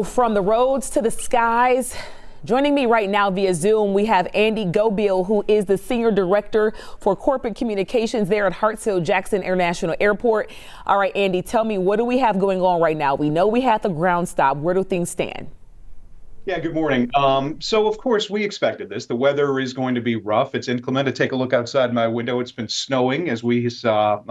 From the roads to the skies. Joining me right now via Zoom, we have Andy Gobiel, who is the Senior Director for Corporate Communications there at Hartsfield Jackson International Airport. All right, Andy, tell me, what do we have going on right now? We know we had the ground stop. Where do things stand? Yeah, good morning. So, of course, we expected this. The weather is going to be rough. It's inclement. To take a look outside my window, it's been snowing, as we saw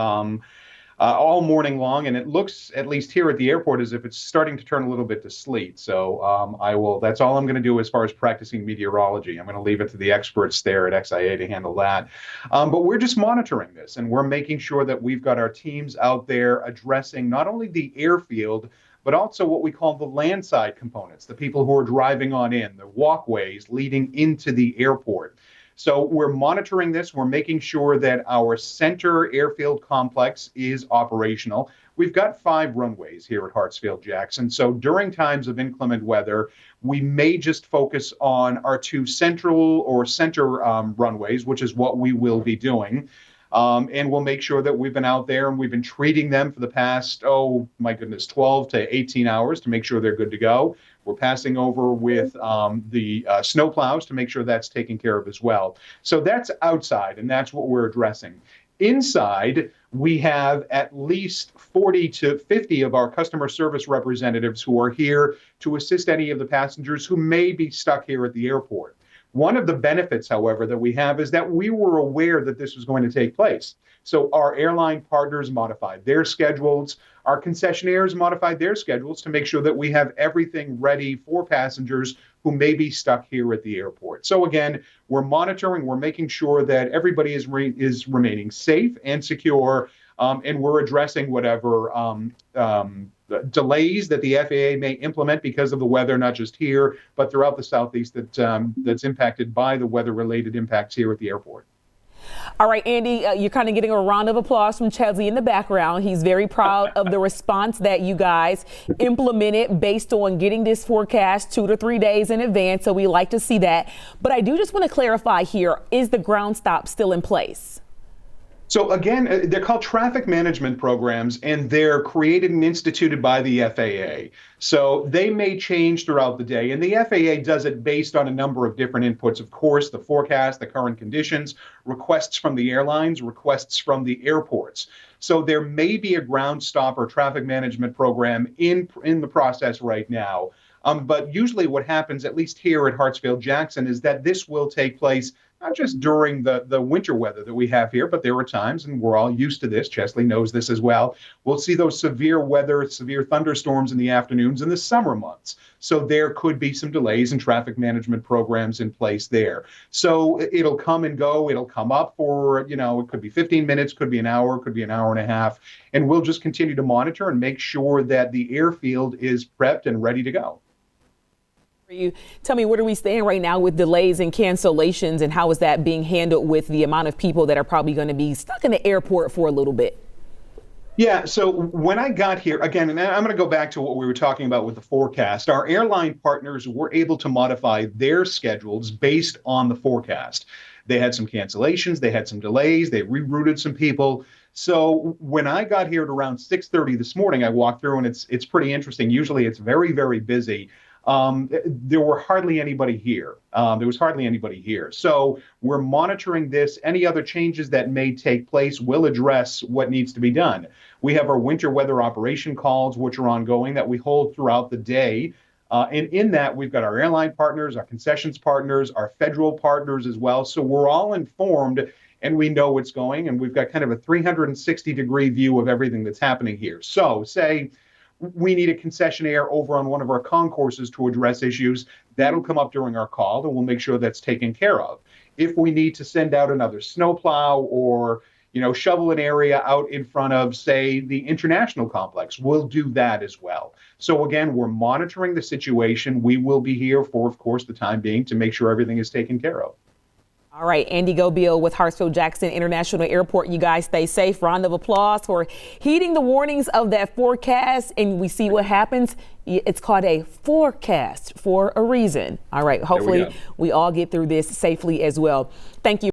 all morning long, and it looks, at least here at the airport, as if it's starting to turn a little bit to sleet. So that's all I'm going to do as far as practicing meteorology. I'm going to leave it to the experts there at XIA to handle that. But we're just monitoring this, and we're making sure that we've got our teams out there addressing not only the airfield, but also what we call the landside components, the people who are driving on in, the walkways leading into the airport. So we're monitoring this. We're making sure that our center airfield complex is operational. We've got 5 runways here at Hartsfield Jackson. So during times of inclement weather, we may just focus on our 2 central or center runways, which is what we will be doing. And we'll make sure that we've been out there and we've been treating them for the past, 12 to 18 hours to make sure they're good to go. We're passing over with the snow plows to make sure that's taken care of as well. So that's outside, and that's what we're addressing. Inside, we have at least 40 to 50 of our customer service representatives who are here to assist any of the passengers who may be stuck here at the airport. One of the benefits, however, that we have is that we were aware that this was going to take place. So our airline partners modified their schedules. Our concessionaires modified their schedules to make sure that we have everything ready for passengers who may be stuck here at the airport. So again, we're monitoring, we're making sure that everybody is remaining safe and secure, and we're addressing whatever delays that the FAA may implement because of the weather, not just here, but throughout the Southeast that's impacted by the weather-related impacts here at the airport. All right, Andy, you're kind of getting a round of applause from Chesley in the background. He's very proud of the response that you guys implemented based on getting this forecast 2 to 3 days in advance. So we like to see that. But I do just want to clarify here, is the ground stop still in place? So again, they're called traffic management programs, and they're created and instituted by the FAA. So they may change throughout the day, and the FAA does it based on a number of different inputs. Of course, the forecast, the current conditions, requests from the airlines, requests from the airports. So there may be a ground stop or traffic management program in the process right now. But usually what happens, at least here at Hartsfield Jackson, is that this will take place not just during the winter weather that we have here, but there are times, and we're all used to this, Chesley knows this as well, we'll see those severe weather, severe thunderstorms in the afternoons in the summer months. So there could be some delays in traffic management programs in place there. So it'll come and go. It'll come up for, it could be 15 minutes, could be an hour, could be an hour and a half. And we'll just continue to monitor and make sure that the airfield is prepped and ready to go. You tell me, where do we stand right now with delays and cancellations, and how is that being handled with the amount of people that are probably going to be stuck in the airport for a little bit? Yeah, so when I got here, again, and I'm going to go back to what we were talking about with the forecast, our airline partners were able to modify their schedules based on the forecast. They had some cancellations, they had some delays, they rerouted some people. So when I got here at around 6:30 this morning, I walked through, and it's pretty interesting. Usually it's very, very busy. There were hardly anybody here. There was hardly anybody here. So we're monitoring this. Any other changes that may take place will address what needs to be done. We have our winter weather operation calls, which are ongoing, that we hold throughout the day. And in that, we've got our airline partners, our concessions partners, our federal partners as well. So we're all informed, and we know what's going, and we've got kind of a 360-degree view of everything that's happening here. So say we need a concessionaire over on one of our concourses to address issues, that'll come up during our call, and we'll make sure that's taken care of. If we need to send out another snowplow or, shovel an area out in front of, say, the international complex, we'll do that as well. So again, we're monitoring the situation. We will be here for, of course, the time being to make sure everything is taken care of. All right, Andy Gobiel with Hartsfield Jackson International Airport. You guys stay safe. Round of applause for heeding the warnings of that forecast. And we see what happens. It's called a forecast for a reason. All right, hopefully we all get through this safely as well. Thank you.